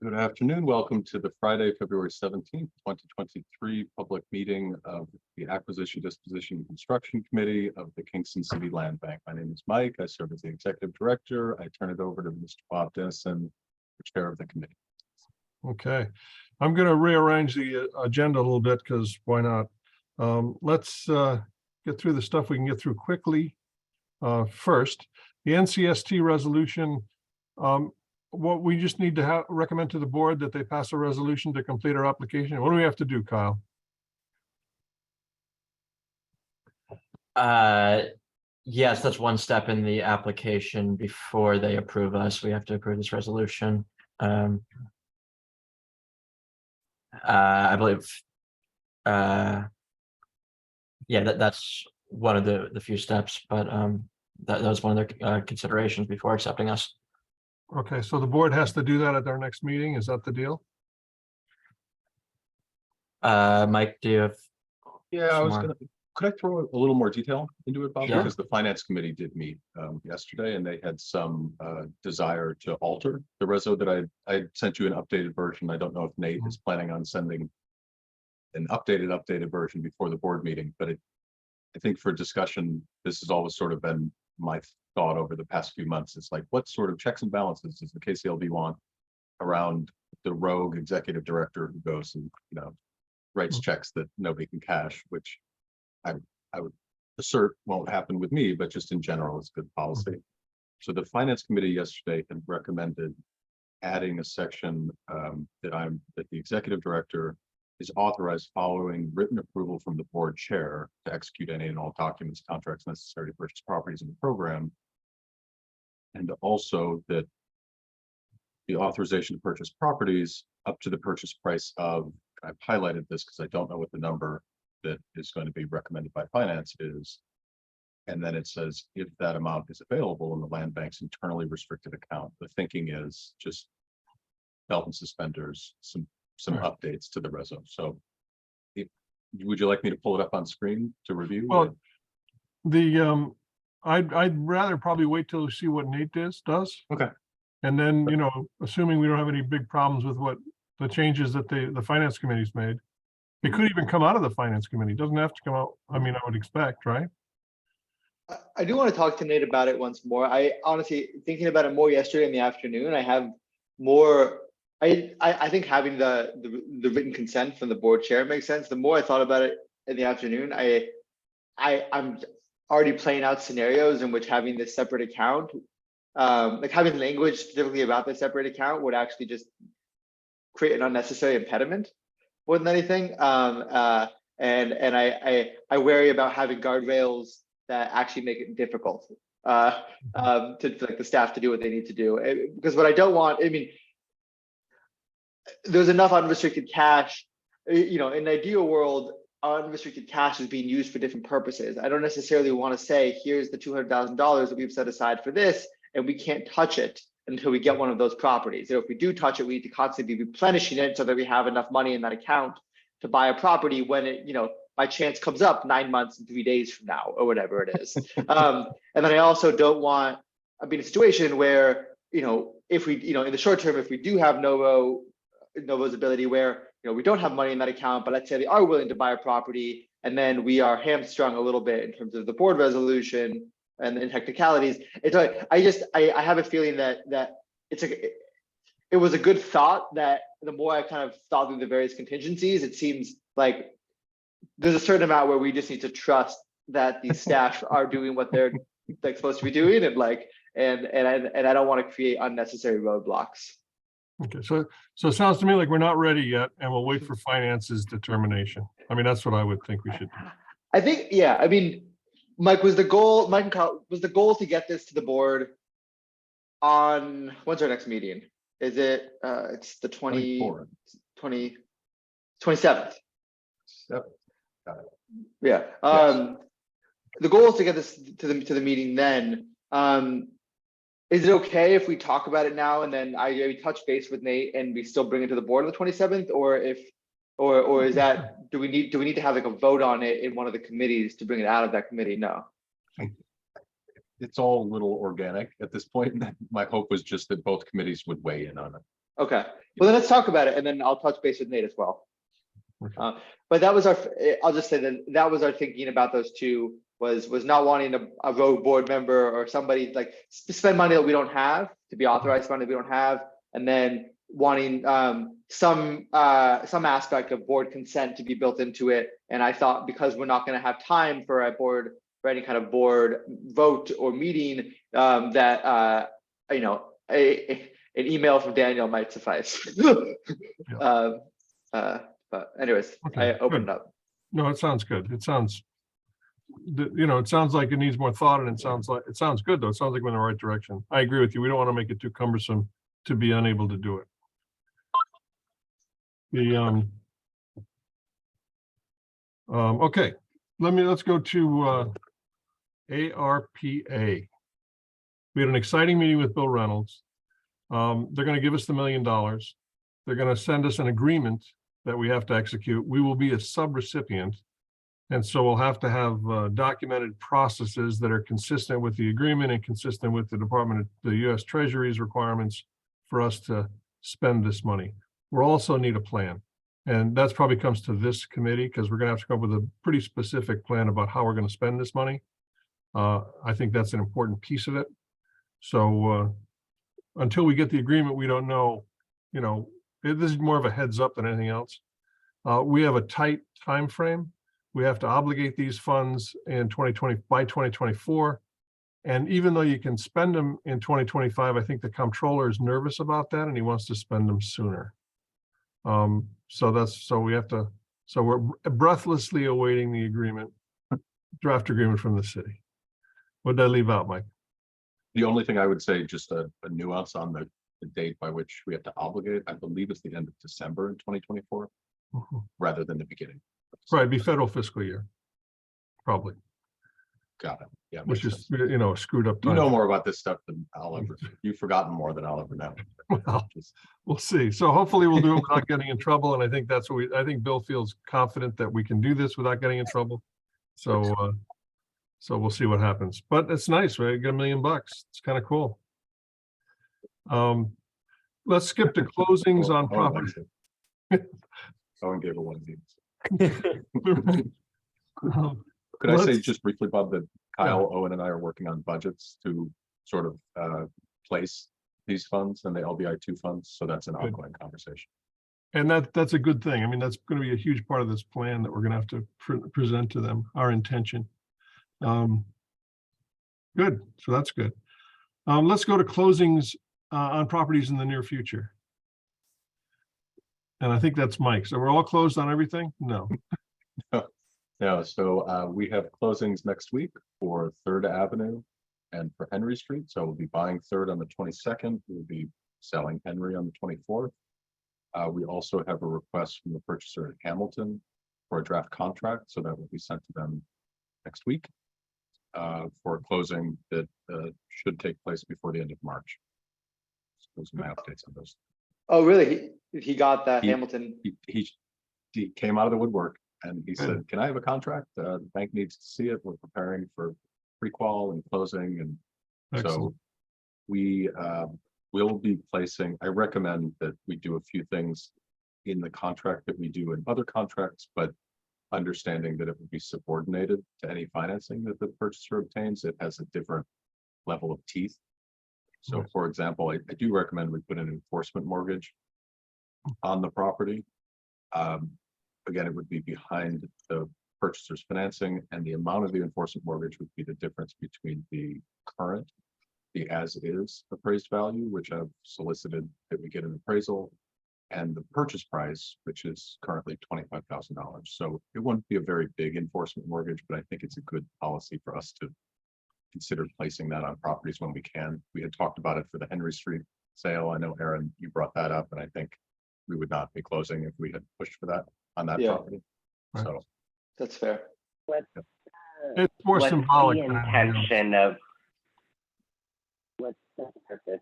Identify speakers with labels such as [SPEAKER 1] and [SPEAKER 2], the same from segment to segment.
[SPEAKER 1] Good afternoon. Welcome to the Friday, February 17th, 2023 public meeting of the Acquisition, Disposition, and Construction Committee of the Kingston City Land Bank. My name is Mike. I serve as the Executive Director. I turn it over to Mr. Bob Dennison, the Chair of the committee.
[SPEAKER 2] Okay, I'm going to rearrange the agenda a little bit because why not? Let's get through the stuff we can get through quickly. First, the NCST resolution. What we just need to recommend to the board that they pass a resolution to complete our application. What do we have to do, Kyle?
[SPEAKER 3] Yes, that's one step in the application before they approve us. We have to approve this resolution. I believe, yeah, that's one of the few steps, but that was one of their considerations before accepting us.
[SPEAKER 2] Okay, so the board has to do that at their next meeting. Is that the deal?
[SPEAKER 3] Mike, do you have?
[SPEAKER 1] Yeah, could I throw a little more detail into it, Bob?
[SPEAKER 3] Sure.
[SPEAKER 1] Because the finance committee did meet yesterday and they had some desire to alter the reso that I sent you an updated version. I don't know if Nate is planning on sending an updated version before the board meeting, but I think for discussion, this has always sort of been my thought over the past few months. It's like, what sort of checks and balances does the KCLB want around the rogue executive director who goes and, writes checks that nobody can cash, which I would assert won't happen with me, but just in general, it's good policy. So the finance committee yesterday had recommended adding a section that the executive director is authorized following written approval from the board chair to execute any and all documents, contracts necessary to purchase properties in the program. And also that the authorization to purchase properties up to the purchase price of, I've highlighted this because I don't know what the number that is going to be recommended by finance is. And then it says, if that amount is available in the land bank's internally restricted account, the thinking is just belt and suspenders, some updates to the reso. So would you like me to pull it up on screen to review?
[SPEAKER 2] Well, I'd rather probably wait till we see what Nate does.
[SPEAKER 1] Okay.
[SPEAKER 2] And then, assuming we don't have any big problems with what the changes that the finance committee's made, it could even come out of the finance committee. It doesn't have to come out. I mean, I would expect, right?
[SPEAKER 4] I do want to talk to Nate about it once more. I honestly, thinking about it more yesterday in the afternoon, I have more. I think having the written consent from the board chair makes sense. The more I thought about it in the afternoon, I'm already playing out scenarios in which having this separate account, like having language specifically about the separate account, would actually just create an unnecessary impediment more than anything. And I worry about having guardrails that actually make it difficult to like the staff to do what they need to do. Because what I don't want, I mean, there's enough unrestricted cash, in an ideal world, unrestricted cash is being used for different purposes. I don't necessarily want to say, here's the $200,000 that we've set aside for this, and we can't touch it until we get one of those properties. So if we do touch it, we need to constantly be replenishing it so that we have enough money in that account to buy a property when it, by chance comes up 9 months and 3 days from now, or whatever it is. And then I also don't want to be in a situation where, if we, in the short term, if we do have Novo's ability where, we don't have money in that account, but let's say they are willing to buy a property, and then we are hamstrung a little bit in terms of the board resolution and the technicalities. It's like, I have a feeling that it was a good thought that the more I kind of thought through the various contingencies, it seems like there's a certain amount where we just need to trust that the staff are doing what they're supposed to be doing, and I don't want to create unnecessary roadblocks.
[SPEAKER 2] Okay, so it sounds to me like we're not ready yet, and we'll wait for finance's determination. I mean, that's what I would think we should do.
[SPEAKER 4] I think, yeah. I mean, Mike and Kyle, was the goal to get this to the board on, when's our next meeting? Is it, it's the 27th. Yeah.
[SPEAKER 1] Yes.
[SPEAKER 4] The goal is to get this to the meeting then. Is it okay if we talk about it now and then I touch base with Nate and we still bring it to the board on the 27th, or is that, do we need to have like a vote on it in one of the committees to bring it out of that committee? No.
[SPEAKER 1] It's all a little organic at this point. My hope was just that both committees would weigh in on it.
[SPEAKER 4] Okay, well, then let's talk about it, and then I'll touch base with Nate as well.
[SPEAKER 2] Okay.
[SPEAKER 4] But that was our, I'll just say that was our thinking about those two, was not wanting a rogue board member or somebody like spend money that we don't have, to be authorized money we don't have, and then wanting some aspect of board consent to be built into it. And I thought, because we're not going to have time for any kind of board vote or meeting, that you know, an email from Daniel might suffice. But anyways,
[SPEAKER 2] Okay,
[SPEAKER 4] I opened
[SPEAKER 2] good.
[SPEAKER 4] up.
[SPEAKER 2] No, it sounds good. It sounds, it sounds like it needs more thought, and it sounds good though. It sounds like we're in the right direction. I agree with you. We don't want to make it too cumbersome to be unable to do it. Okay, let's go to ARPA. We had an exciting meeting with Bill Reynolds. They're going to give us the $1 million. They're going to send us an agreement that we have to execute. We will be a sub-recipient. And so we'll have to have documented processes that are consistent with the agreement and consistent with the U.S. Treasury's requirements for us to spend this money. We'll also need a plan. And that's probably comes to this committee, because we're going to have to come up with a pretty specific plan about how we're going to spend this money. I think that's an important piece of it. So until we get the agreement, we don't know, this is more of a heads up than anything else. We have a tight time frame. We have to obligate these funds in 2020 by 2024. And even though you can spend them in 2025, I think the comptroller is nervous about that, and he wants to spend them sooner. So we're breathlessly awaiting the agreement, draft agreement from the city. What did I leave out, Mike?
[SPEAKER 1] The only thing I would say, just a nuance on the date by which we have to obligate, I believe it's the end of December in 2024, rather than the beginning.
[SPEAKER 2] Right, it'd be federal fiscal year, probably.
[SPEAKER 1] Got it. Yeah.
[SPEAKER 2] Which
[SPEAKER 1] makes
[SPEAKER 2] is,
[SPEAKER 1] sense.
[SPEAKER 2] a screwed up
[SPEAKER 1] You
[SPEAKER 2] time.
[SPEAKER 1] know more about this stuff than I'll ever. You've forgotten more than I'll ever know.
[SPEAKER 2] Well, we'll see. So hopefully we'll do it without getting in trouble. And I think that's what I think Bill feels confident that we can do this without getting in trouble. So we'll see what happens. But it's nice, right? Get $1 million. It's kind of cool. Let's skip to closings on property.
[SPEAKER 1] Someone gave a one of these. Could I say just briefly, Bob, that Kyle, Owen, and I are working on budgets to sort of place these funds and the LBI2 funds. So that's an ongoing conversation.
[SPEAKER 2] And that's a good thing. I mean, that's going to be a huge part of this plan that we're going to have to present to them, our intention. Good. So that's good. Let's go to closings on properties in the near future. And I think that's Mike. So we're all closed on everything? No.
[SPEAKER 1] No, so we have closings next week for 3rd Avenue and for Henry Street. So we'll be buying 3rd on the 22nd. We'll be selling Henry on the 24th. We also have a request from the purchaser in Hamilton for a draft contract. So that will be sent to them next week for a closing that should take place before the end of March. So those are my updates on those.
[SPEAKER 4] Oh, really? He got that Hamilton.
[SPEAKER 1] He came out of the woodwork. And he said, can I have a contract? The bank needs to see it. We're preparing for pre-qual and closing. And
[SPEAKER 2] Excellent.
[SPEAKER 1] so we will be placing, I recommend that we do a few things in the contract that we do in other contracts, but understanding that it will be subordinated to any financing that the purchaser obtains. It has a different level of teeth. So for example, I do recommend we put an enforcement mortgage on the property. Again, it would be behind the purchaser's financing, and the amount of the enforcement mortgage would be the difference between the current, the as-is appraised value, which I've solicited that we get an appraisal, and the purchase price, which is currently $25,000. So it wouldn't be a very big enforcement mortgage, but I think it's a good policy for us to consider placing that on properties when we can. We had talked about it for the Henry Street sale. I know, Aaron, you brought that up, and I think we would not be closing if we had pushed for that on that property.
[SPEAKER 2] Right.
[SPEAKER 1] So
[SPEAKER 4] That's fair.
[SPEAKER 2] It's more
[SPEAKER 5] What's
[SPEAKER 2] symbolic.
[SPEAKER 5] the
[SPEAKER 2] than anything else.
[SPEAKER 5] intention of what's the purpose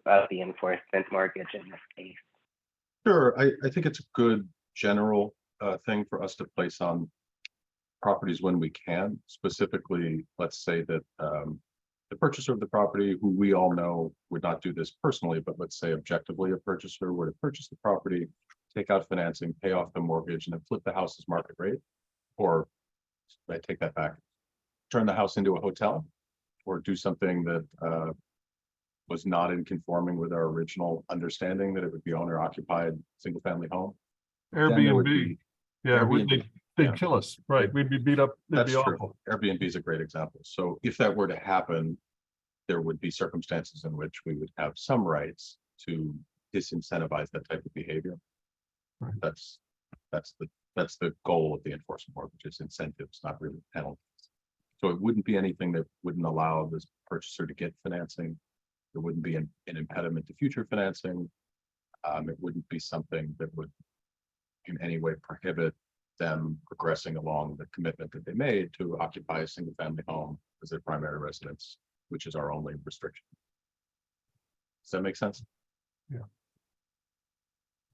[SPEAKER 5] of the enforcement mortgage in this case?
[SPEAKER 1] sure, I think it's a good general thing for us to place on properties when we can. Specifically, let's say that the purchaser of the property, who we all know would not do this personally, but let's say objectively a purchaser were to purchase the property, take out financing, pay off the mortgage, and then flip the house's market rate, or I take that back, turn the house into a hotel, or do something that was not in conforming with our original understanding that it would be owner occupied, single family home. then there would
[SPEAKER 2] Airbnb,
[SPEAKER 1] be-
[SPEAKER 2] yeah,
[SPEAKER 1] Airbnb,
[SPEAKER 2] they'd
[SPEAKER 1] yeah.
[SPEAKER 2] kill us, right? We'd be beat up. It'd
[SPEAKER 1] That's
[SPEAKER 2] be
[SPEAKER 1] true.
[SPEAKER 2] awful.
[SPEAKER 1] Airbnb is a great example. So if that were to happen, there would be circumstances in which we would have some rights to disincentivize that type of behavior.
[SPEAKER 2] Right.
[SPEAKER 1] That's the goal of the enforcement order, which is incentives, not really penalties. So it wouldn't be anything that wouldn't allow this purchaser to get financing. There wouldn't be an impediment to future financing. It wouldn't be something that would in any way prohibit them progressing along the commitment that they made to occupy a single family home as their primary residence, which is our only restriction. Does that make sense?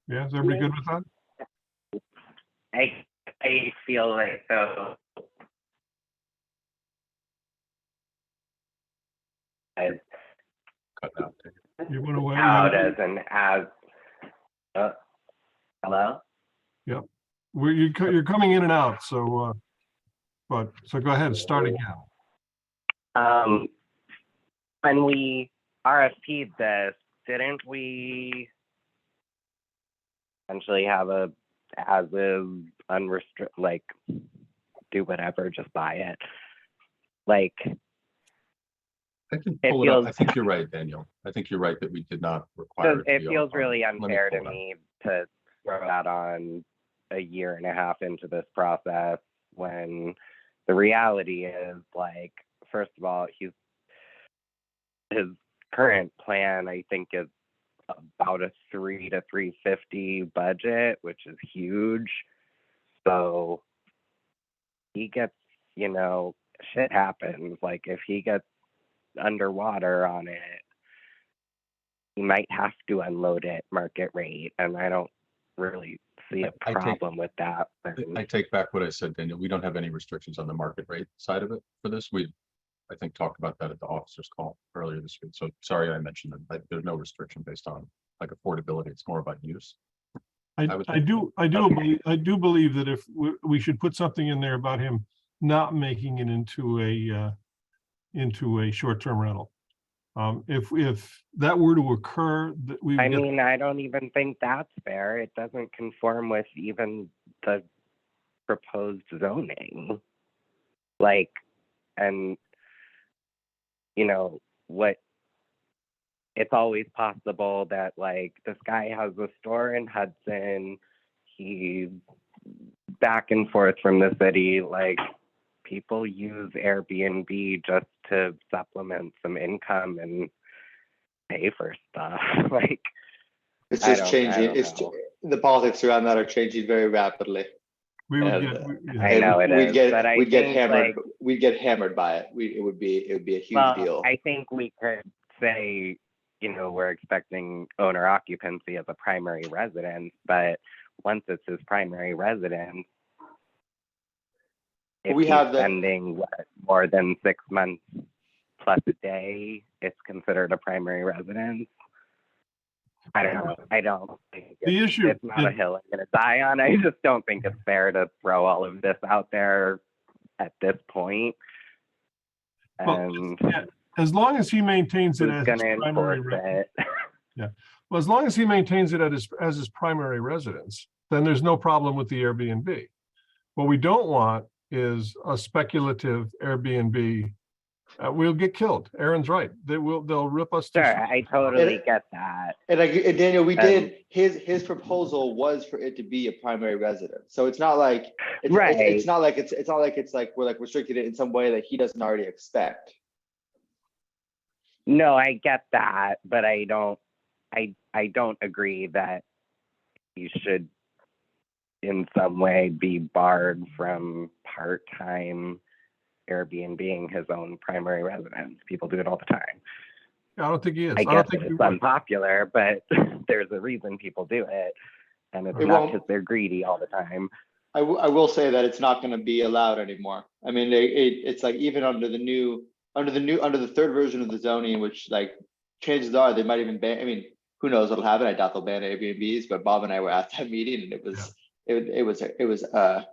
[SPEAKER 2] Yeah, is everybody good with that?
[SPEAKER 5] I feel like so. As
[SPEAKER 1] Cut out.
[SPEAKER 2] You want to
[SPEAKER 5] out
[SPEAKER 2] weigh
[SPEAKER 5] as an as. Hello.
[SPEAKER 2] you're coming in and out, so so go ahead, start again.
[SPEAKER 5] When we RFP'd this, didn't we essentially have a as is unrestricted, like do whatever, just buy it? Like,
[SPEAKER 1] I can
[SPEAKER 5] It
[SPEAKER 1] pull it up.
[SPEAKER 5] feels-
[SPEAKER 1] I think you're right, Daniel. I think you're right that we did not require.
[SPEAKER 5] it
[SPEAKER 1] to be
[SPEAKER 5] feels
[SPEAKER 1] on-
[SPEAKER 5] really
[SPEAKER 1] let me
[SPEAKER 5] unfair to
[SPEAKER 1] pull it up.
[SPEAKER 5] me to throw that on a year and a half into this process when the reality is, like, first of all, his current plan, I think, is about a 3 to 350 budget, which is huge. So he gets, shit happens. Like, if he gets underwater on it, he might have to unload it market rate, and I don't really see a
[SPEAKER 1] I take-
[SPEAKER 5] problem with that.
[SPEAKER 1] I take back what I said, Daniel. We don't have any restrictions on the market rate side of it for this. I think, talked about that at the officers' call earlier this week. So sorry I mentioned that. There's no restriction based on like affordability. It's more about use. I would
[SPEAKER 2] I
[SPEAKER 1] think-
[SPEAKER 2] do believe that if we should put something in there about him not making it into a short-term rental. If that were to occur, that we
[SPEAKER 5] I
[SPEAKER 2] would get,
[SPEAKER 5] mean, I don't even think that's fair. It doesn't conform with even the proposed zoning. Like, and what, it's always possible that, like, this guy has a store in Hudson, he's back and forth from the city, like, people use Airbnb just to supplement some income and pay for stuff. Like,
[SPEAKER 4] It's
[SPEAKER 5] I
[SPEAKER 4] just
[SPEAKER 5] don't- I
[SPEAKER 4] changing.
[SPEAKER 5] don't know.
[SPEAKER 4] The politics around that are changing very rapidly.
[SPEAKER 2] we would
[SPEAKER 4] and,
[SPEAKER 2] get.
[SPEAKER 5] I
[SPEAKER 4] And
[SPEAKER 5] know it
[SPEAKER 4] we'd
[SPEAKER 5] is,
[SPEAKER 4] get,
[SPEAKER 5] but I
[SPEAKER 4] we'd get
[SPEAKER 5] think,
[SPEAKER 4] hammered.
[SPEAKER 5] like,
[SPEAKER 4] We'd get hammered by it. It would be a huge
[SPEAKER 5] well,
[SPEAKER 4] deal.
[SPEAKER 5] I think we could say, we're expecting owner occupancy as a primary residence, but once it's his primary residence, if
[SPEAKER 4] We
[SPEAKER 5] he's
[SPEAKER 4] have the-
[SPEAKER 5] spending more than 6 months plus a day, it's considered a primary residence. I don't know. I don't think
[SPEAKER 2] The issue
[SPEAKER 5] it's not a hill I'm gonna die on. I just don't think it's fair to throw all of this out there at this point.
[SPEAKER 2] Well,
[SPEAKER 5] And
[SPEAKER 2] As long as he maintains it
[SPEAKER 5] who's
[SPEAKER 2] as his
[SPEAKER 5] gonna
[SPEAKER 2] primary,
[SPEAKER 5] enforce it?
[SPEAKER 2] well, as long as he maintains it as his primary residence, then there's no problem with the Airbnb. What we don't want is a speculative Airbnb. We'll get killed. Aaron's right. They'll rip us.
[SPEAKER 5] Sure,
[SPEAKER 2] to
[SPEAKER 5] I totally get that.
[SPEAKER 4] And Daniel, we
[SPEAKER 5] Um,
[SPEAKER 4] did, his proposal was for it to be a primary residence. So it's not like,
[SPEAKER 5] Right.
[SPEAKER 4] it's not like it's like we're like restricted it in some way that he doesn't already expect.
[SPEAKER 5] No, I get that, but I don't agree that you should in some way be barred from part-time Airbnb-ing his own primary residence. People do it all the time.
[SPEAKER 2] I don't think he is.
[SPEAKER 5] I
[SPEAKER 2] don't
[SPEAKER 5] guess
[SPEAKER 2] think
[SPEAKER 5] it's
[SPEAKER 2] he would.
[SPEAKER 5] unpopular, but there's a reason people do it. And it's
[SPEAKER 2] It
[SPEAKER 5] not
[SPEAKER 4] won't-
[SPEAKER 5] because they're greedy all the time.
[SPEAKER 4] I will say that it's not going to be allowed anymore. I mean, it's like even under the new under the third version of the zoning, which like chances are they might even ban, I mean, who knows what'll happen? I doubt they'll ban Airbnbs, but Bob and I were at that meeting and it was a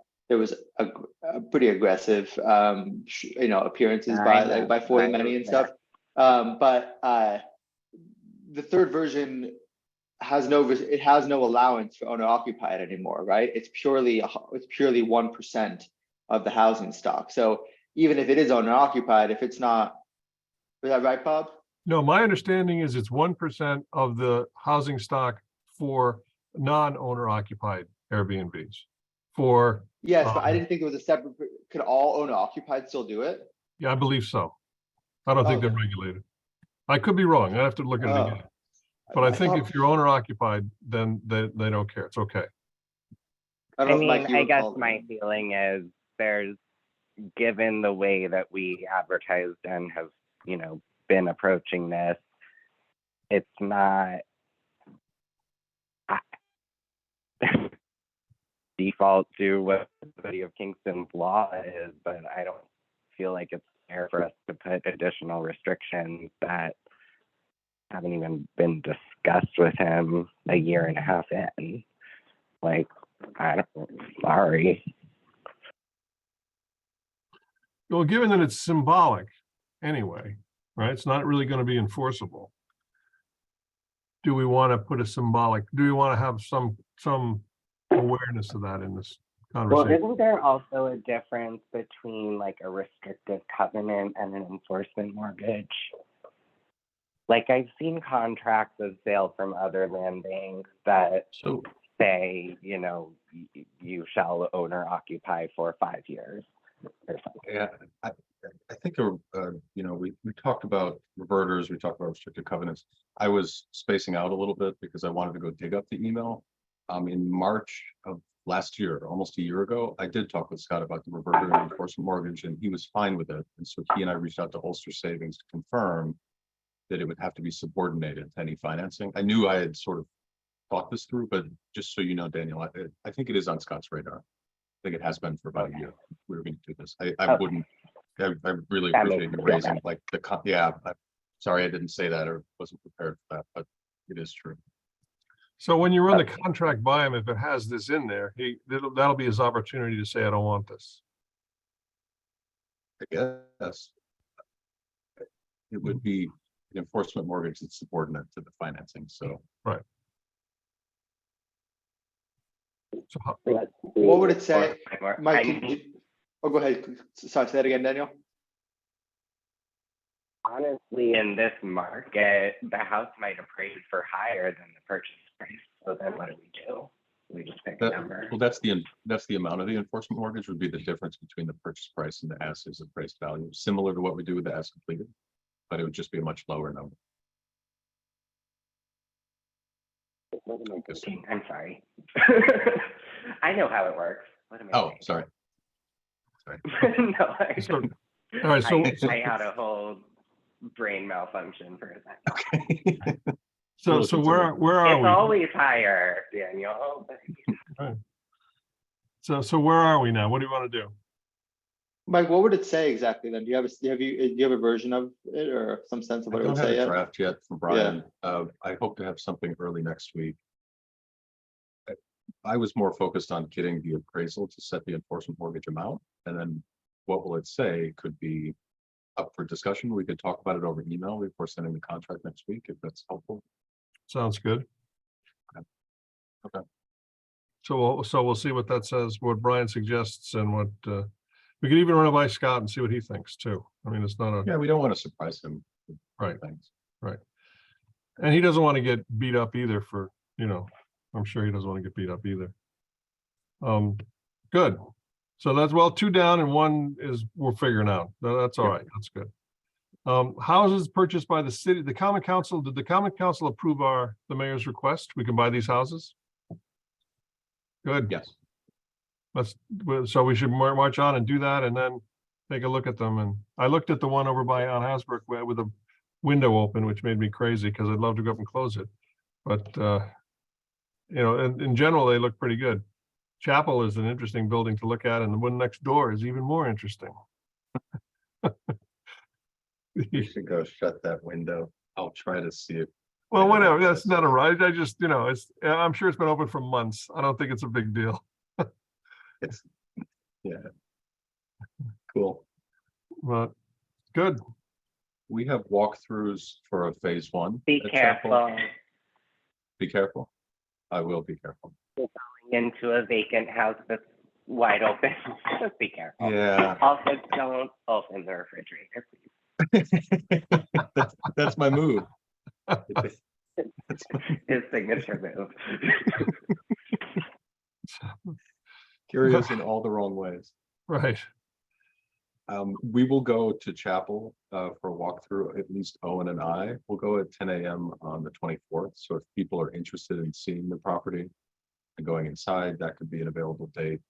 [SPEAKER 4] pretty aggressive, appearances
[SPEAKER 5] I
[SPEAKER 4] by
[SPEAKER 5] know,
[SPEAKER 4] 40
[SPEAKER 5] I
[SPEAKER 4] many
[SPEAKER 5] was
[SPEAKER 4] and stuff. But the third version has no allowance for owner occupied anymore, right? It's purely 1% of the housing stock. So even if it is owner occupied, if it's not, is that right, Bob?
[SPEAKER 2] No, my understanding is it's 1% of the housing stock for non-owner occupied Airbnbs. For,
[SPEAKER 4] Yes, but I didn't think it was a separate, could all owner occupied still do it?
[SPEAKER 2] yeah, I believe so. I don't think they're
[SPEAKER 4] Okay.
[SPEAKER 2] regulated. I could be wrong. I have to look at it
[SPEAKER 4] Oh.
[SPEAKER 2] again. But I think
[SPEAKER 4] thought-
[SPEAKER 2] if you're owner occupied, then they don't care. It's okay.
[SPEAKER 4] I
[SPEAKER 5] I
[SPEAKER 4] don't know if
[SPEAKER 5] mean,
[SPEAKER 4] Mike, you
[SPEAKER 5] I guess
[SPEAKER 4] recall.
[SPEAKER 5] my feeling is there's, given the way that we advertised and have, been approaching this, it's not default to what the city of Kingston's law is, but I don't feel like it's fair for us to put additional restrictions that haven't even been discussed with him a year and a half in. Like, sorry.
[SPEAKER 2] Well, given that it's symbolic anyway, right? It's not really going to be enforceable. Do we want to put a symbolic, do we want to have some awareness of that in this
[SPEAKER 5] Well,
[SPEAKER 2] conversation?
[SPEAKER 5] isn't there also a difference between like a restrictive covenant and an enforcement mortgage? Like I've seen contracts of sale from other land banks that
[SPEAKER 1] So
[SPEAKER 5] say, you shall owner occupy for 5 years or something.
[SPEAKER 1] yeah, I think we talked about reverters, we talked about restricted covenants. I was spacing out a little bit because I wanted to go dig up the email. In March of last year, almost a year ago, I did talk with Scott about the reverter and enforcement mortgage, and he was fine with it. And so he and I reached out to Ulster Savings to confirm that it would have to be subordinated to any financing. I knew I had sort of thought this through, but just so you know, Daniel, I think it is on Scott's radar. I think it has been for about a year. We were going to do this. I really
[SPEAKER 5] That
[SPEAKER 1] appreciate
[SPEAKER 5] makes
[SPEAKER 1] you
[SPEAKER 5] me feel
[SPEAKER 1] raising
[SPEAKER 5] better.
[SPEAKER 1] like I'm sorry I didn't say that or wasn't prepared for that, but it is true.
[SPEAKER 2] So when you run the contract by him, if it has this in there, that'll be his opportunity to say, I don't want this.
[SPEAKER 1] I guess it would be an enforcement mortgage that's subordinate to the financing. So
[SPEAKER 2] So how-
[SPEAKER 4] What would it say? Mike,
[SPEAKER 5] I
[SPEAKER 4] go ahead. Sorry, say that again, Daniel.
[SPEAKER 5] honestly, in this market, the house might appraise for higher than the purchase price. So then what do? We just pick a number.
[SPEAKER 1] well, that's the amount of the enforcement mortgage would be the difference between the purchase price and the as-is appraised value, similar to what we do with the as completed, but it would just be a much lower number.
[SPEAKER 5] What am I thinking? I'm sorry. I know how it works. What am I
[SPEAKER 1] Oh,
[SPEAKER 5] saying?
[SPEAKER 1] sorry.
[SPEAKER 5] No,
[SPEAKER 2] So, all right,
[SPEAKER 5] I had a whole brain malfunction for a second.
[SPEAKER 1] Okay.
[SPEAKER 2] so where are
[SPEAKER 5] It's
[SPEAKER 2] we?
[SPEAKER 5] always higher, Daniel.
[SPEAKER 2] So where are we now? What do you want to do?
[SPEAKER 4] Mike, what would it say exactly then? Do you have a version of it or some sense of
[SPEAKER 1] I
[SPEAKER 4] what it would
[SPEAKER 1] don't have
[SPEAKER 4] say
[SPEAKER 1] a
[SPEAKER 4] yet?
[SPEAKER 1] draft yet from Brian. I hope to have something early next week. I was more focused on getting the appraisal to set the enforcement mortgage amount, and then what will it say could be up for discussion. We could talk about it over email before sending the contract next week, if that's helpful.
[SPEAKER 2] Sounds good.
[SPEAKER 1] Okay.
[SPEAKER 2] So we'll see what that says, what Brian suggests, and what we could even run it by Scott and see what he thinks too. I mean, it's not a,
[SPEAKER 1] Yeah, we don't want to surprise him. with
[SPEAKER 2] Right.
[SPEAKER 1] Things.
[SPEAKER 2] and he doesn't want to get beat up either for, I'm sure he doesn't want to get beat up either. Good. So that's, well, 2 down and 1 is, we're figuring out. That's all right. That's good. Houses purchased by the city, the common council, did the common council approve the mayor's request? We can buy these houses? Good.
[SPEAKER 1] Yes.
[SPEAKER 2] So we should march on and do that and then take a look at them. And I looked at the one over by on Hasbrook with a window open, which made me crazy because I'd love to go up and close it. But, in general, they look pretty good. Chapel is an interesting building to look at, and the one next door is even more interesting.
[SPEAKER 1] You should go shut that window. I'll try to see it.
[SPEAKER 2] Well, whatever, that's not a right. I just, I'm sure it's been open for months. I don't think it's a big deal.
[SPEAKER 1] It's, yeah. Cool.
[SPEAKER 2] But good.
[SPEAKER 1] We have walkthroughs for a phase one.
[SPEAKER 5] Be
[SPEAKER 1] at Chapel.
[SPEAKER 5] careful
[SPEAKER 1] Be careful. I will be careful.
[SPEAKER 5] into a vacant house that's wide open. Just be careful.
[SPEAKER 1] Yeah.
[SPEAKER 5] Also, don't open the refrigerator, please.
[SPEAKER 1] That's my move.
[SPEAKER 5] His signature move.
[SPEAKER 1] Curious in all the wrong ways.
[SPEAKER 2] Right.
[SPEAKER 1] We will go to Chapel for a walkthrough. At least Owen and I will go at 10 a.m. on the 24th. So if people are interested in seeing the property and going inside, that could be an available date.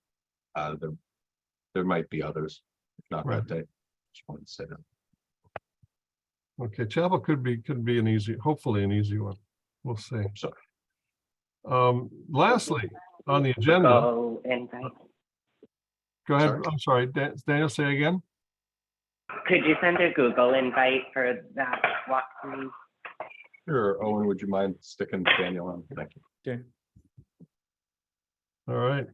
[SPEAKER 1] There might be others, if not
[SPEAKER 2] Right.
[SPEAKER 1] that day. Just wanted to say that.
[SPEAKER 2] Okay, Chapel could be an easy, hopefully an easy one. We'll see.
[SPEAKER 1] So
[SPEAKER 2] Lastly, on the agenda,
[SPEAKER 5] Go invite.
[SPEAKER 2] go ahead.
[SPEAKER 1] Sorry?
[SPEAKER 2] I'm sorry, Daniel, say again.
[SPEAKER 5] Could you send a Google invite for that walkthrough?
[SPEAKER 1] Sure, Owen, would you mind sticking Daniel on? Thank you.
[SPEAKER 2] All right.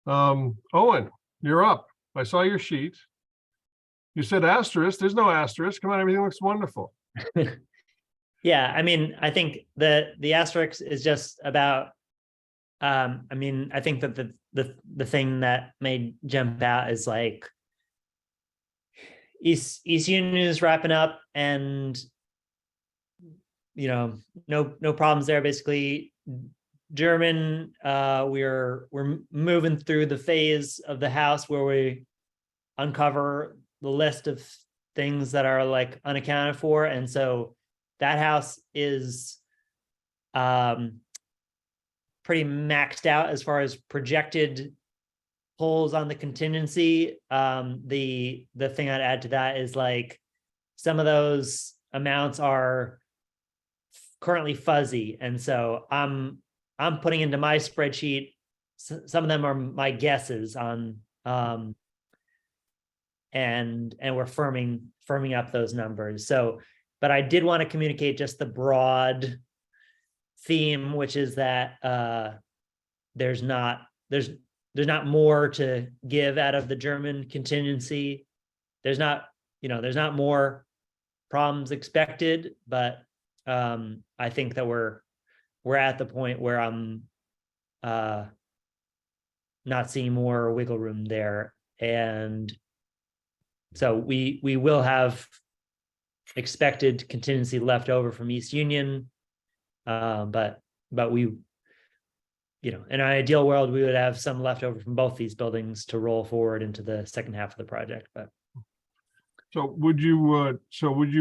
[SPEAKER 2] Owen, you're up. I saw your sheet. You said asterisk. There's no asterisk. Come on, everything looks wonderful.
[SPEAKER 6] Yeah, I mean, I think the asterisk is just about. I mean, I think that the thing that may jump out is like East Union is wrapping up, and no problems there. Basically, German, we're moving through the phase of the house where we uncover the list of things that are like unaccounted for, and so that house is pretty maxed out as far as projected pulls on the contingency. The thing I'd add to that is like some of those amounts are currently fuzzy, and so I'm putting into my spreadsheet. Some of them are my guesses on, and we're firming up those numbers. So, but I did want to communicate just the broad theme, which is that there's not more to give out of the German contingency. There's not more problems expected, but I think that we're at the point where I'm not seeing more wiggle room there. And so we will have expected contingency left over from East Union. But we, in an ideal world, we would have some left over from both these buildings to roll forward into the second half of the project. But
[SPEAKER 2] So would you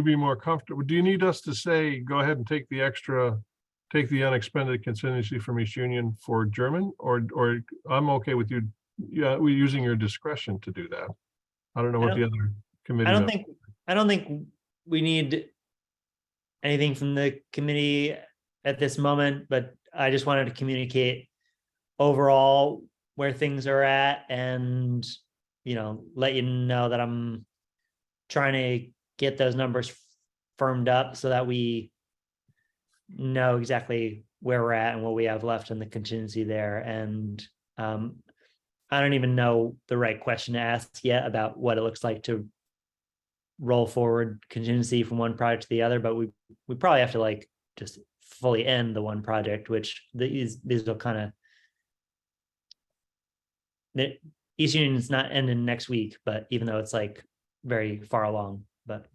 [SPEAKER 2] be more comfortable? Do you need us to say, go ahead and take the unexpended contingency from East Union for German, or I'm okay with you, we're using your discretion to do that. I don't know what the other committee.
[SPEAKER 6] I don't think we need anything from the committee at this moment, but I just wanted to communicate overall where things are at, and let you know that I'm trying to get those numbers firmed up so that we know exactly where we're at and what we have left in the contingency there. And I don't even know the right question to ask yet about what it looks like to roll forward contingency from one project to the other, but we probably have to like just fully end the one project, which these will kind of, the East Union is not ending next week, but even though it's like very far along, but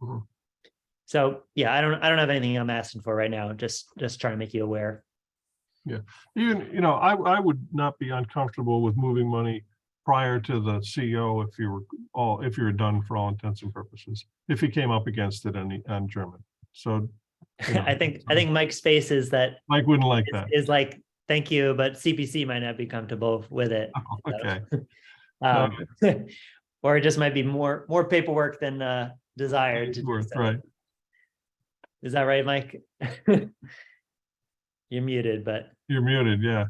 [SPEAKER 6] so yeah, I don't have anything I'm asking for right now. Just trying to make you aware.
[SPEAKER 2] Yeah, even I would not be uncomfortable with moving money prior to the CEO if you were done for all intents and purposes. If he came up against it on German, so
[SPEAKER 6] I think Mike's face is that
[SPEAKER 2] Mike wouldn't like that.
[SPEAKER 6] is like thank you, but CPC might not be comfortable with it.
[SPEAKER 2] Oh, okay.
[SPEAKER 6] Or it just might be more paperwork than desired.
[SPEAKER 2] Right.
[SPEAKER 6] Is that right, Mike? You're muted, but
[SPEAKER 2] You're muted. Yeah.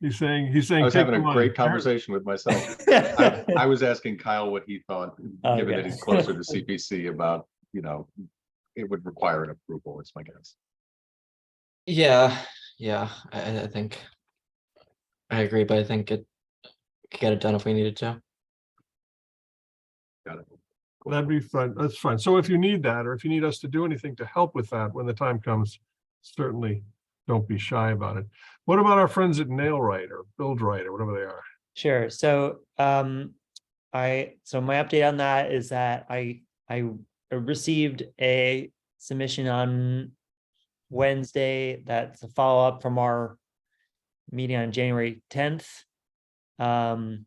[SPEAKER 2] He's saying.
[SPEAKER 1] I was
[SPEAKER 2] take
[SPEAKER 1] having
[SPEAKER 2] the
[SPEAKER 1] a
[SPEAKER 2] money.
[SPEAKER 1] great conversation with myself. I was asking Kyle what he thought, given that
[SPEAKER 6] Okay.
[SPEAKER 1] he's closer to CPC about, it would require an approval, it's my guess.
[SPEAKER 3] Yeah, I think I agree, but I think it could get it done if we needed to.
[SPEAKER 1] Got it.
[SPEAKER 2] That'd be fine. That's fine. So if you need that, or if you need us to do anything to help with that when the time comes, certainly don't be shy about it. What about our friends at Nailrite or BuildRite or whatever they are?
[SPEAKER 6] Sure. So my update on that is that I received a submission on Wednesday. That's a follow-up from our meeting on January 10th. And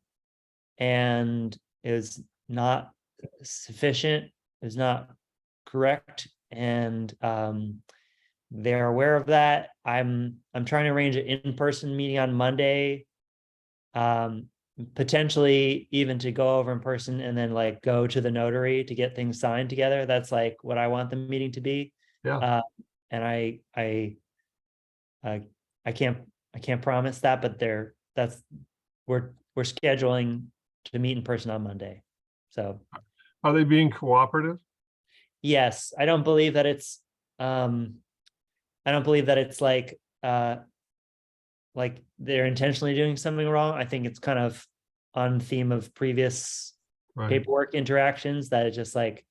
[SPEAKER 6] it was not sufficient, is not correct. And they're aware of that. I'm trying to arrange an in-person meeting on Monday. Potentially even to go over in person and then like go to the notary to get things signed together. That's like what I want the meeting to be.
[SPEAKER 2] Yeah.
[SPEAKER 6] And I can't promise that, but we're scheduling to meet in person on Monday. So
[SPEAKER 2] Are they being cooperative?
[SPEAKER 6] yes, I don't believe that it's like they're intentionally doing something wrong. I think it's kind of on theme of previous
[SPEAKER 2] Right.
[SPEAKER 6] paperwork interactions that it just like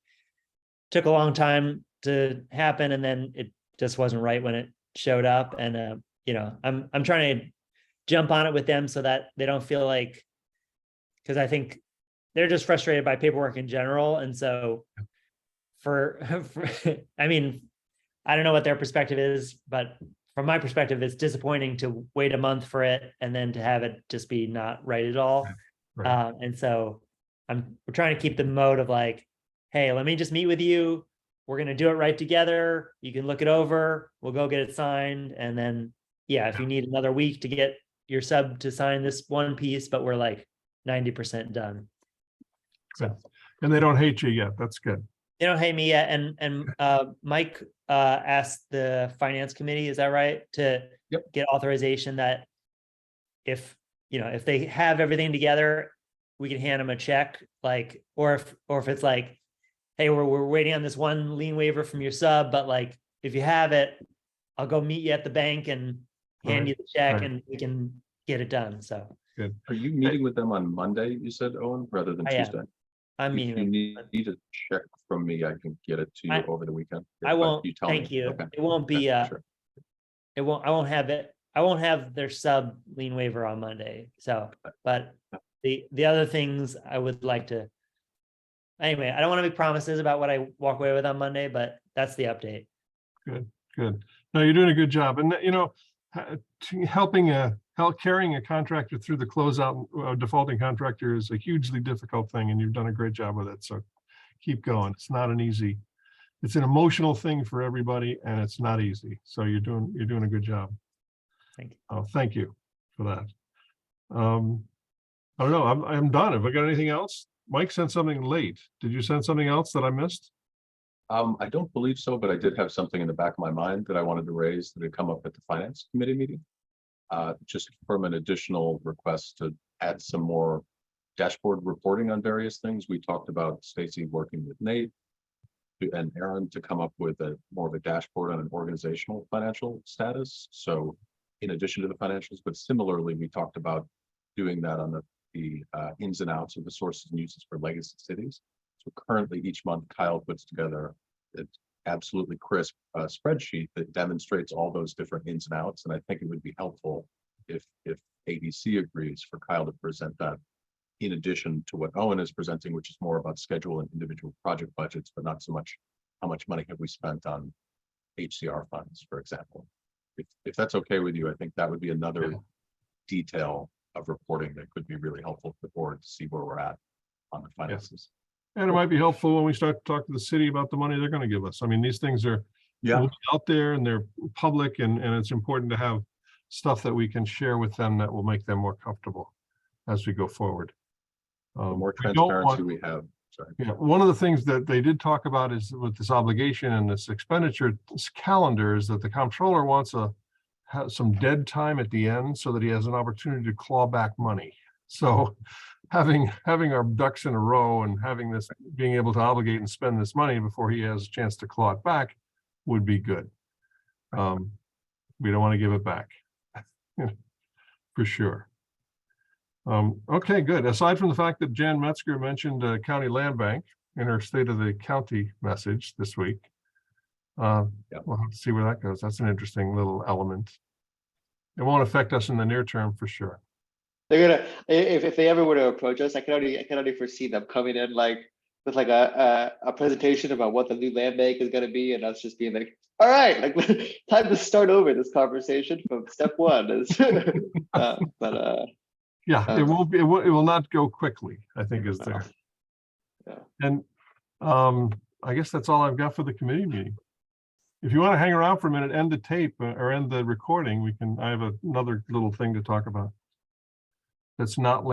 [SPEAKER 6] took a long time to happen, and then it just wasn't right when it showed up. And I'm trying to jump on it with them so that they don't feel like, because I think they're just frustrated by paperwork in general. And so I mean, I don't know what their perspective is, but from my perspective, it's disappointing to wait a month for it and then to have it just be not right at all.
[SPEAKER 2] Right.
[SPEAKER 6] And so we're trying to keep the mode of like, hey, let me just meet with you. We're going to do it right together. You can look it over. We'll go get it signed. And then, yeah, if you need another week to get your sub to sign this one piece, but we're like 90% done. So.
[SPEAKER 2] And they don't hate you yet. That's good.
[SPEAKER 6] They don't hate me yet. And Mike asked the finance committee, is that right? To get authorization that if they have everything together, we can hand them a check, like, or if it's like, hey, we're waiting on this one lien waiver from your sub, but like, if you have it, I'll go meet you at the bank and hand you the check and we can get it done. So.
[SPEAKER 2] Good.
[SPEAKER 1] Are you meeting with them on Monday, you said, Owen, rather than
[SPEAKER 6] I am.
[SPEAKER 1] Tuesday?
[SPEAKER 6] I'm
[SPEAKER 1] If
[SPEAKER 6] meeting.
[SPEAKER 1] you need a check from me, I can get it to you over the weekend.
[SPEAKER 6] I
[SPEAKER 1] but
[SPEAKER 6] won't.
[SPEAKER 1] tell
[SPEAKER 6] Thank
[SPEAKER 1] me.
[SPEAKER 6] you.
[SPEAKER 1] Okay.
[SPEAKER 6] It won't be.
[SPEAKER 1] Sure.
[SPEAKER 6] I won't have it. I won't have their sub lien waiver on Monday. So, but the other things I would like to. Anyway, I don't want to make promises about what I walk away with on Monday, but that's the update.
[SPEAKER 2] Good. No, you're doing a good job. And carrying a contractor through the closeout, defaulting contractor is a hugely difficult thing, and you've done a great job with it. So keep going. It's not an easy. It's an emotional thing for everybody, and it's not easy. So you're doing a good job.
[SPEAKER 6] Thank you.
[SPEAKER 2] Oh, thank you for that. I don't know. I'm done. Have I got anything else? Mike sent something late. Did you send something else that I missed?
[SPEAKER 1] I don't believe so, but I did have something in the back of my mind that I wanted to raise that had come up at the finance committee meeting. Just from an additional request to add some more dashboard reporting on various things. We talked about Stacy working with Nate and Aaron to come up with more of a dashboard on an organizational financial status. So in addition to the financials, but similarly, we talked about doing that on the ins and outs of the sources and uses for legacy cities. So currently each month Kyle puts together an absolutely crisp spreadsheet that demonstrates all those different ins and outs. And I think it would be helpful if ADC agrees for Kyle to present that in addition to what Owen is presenting, which is more about schedule and individual project budgets, but not so much how much money have we spent on HCR funds, for example. If that's okay with you, I think that would be another detail of reporting that could be really helpful for the board to see where we're at on the finances.
[SPEAKER 2] And it might be helpful when we start to talk to the city about the money they're going to give us. I mean, these things are out there and they're public, and it's important to have stuff that we can share with them that will make them more comfortable as we go forward.
[SPEAKER 1] The more transparency we have. Sorry.
[SPEAKER 2] Yeah, one of the things that they did talk about is with this obligation and this expenditure, this calendar, is that the comptroller wants a some dead time at the end so that he has an opportunity to claw back money. So having our ducks in a row and having this, being able to obligate and spend this money before he has a chance to claw it back would be good. We don't want to give it back, for sure. Okay, good. Aside from the fact that Jan Metzger mentioned County Land Bank in her State of the County message this week, we'll have to see where that goes. That's an interesting little element. It won't affect us in the near term for sure.
[SPEAKER 4] They're gonna, if they ever were to approach us, I can already foresee them coming in like with like a presentation about what the new land bank is gonna be, and us just being like, all right, like time to start over this conversation from step one.
[SPEAKER 2] Yeah, it won't be, it will not go quickly, I think is
[SPEAKER 4] No.
[SPEAKER 2] there.
[SPEAKER 4] Yeah.
[SPEAKER 2] And I guess that's all I've got for the committee meeting. If you want to hang around for a minute, end the tape or end the recording, I have another little thing to talk about. That's not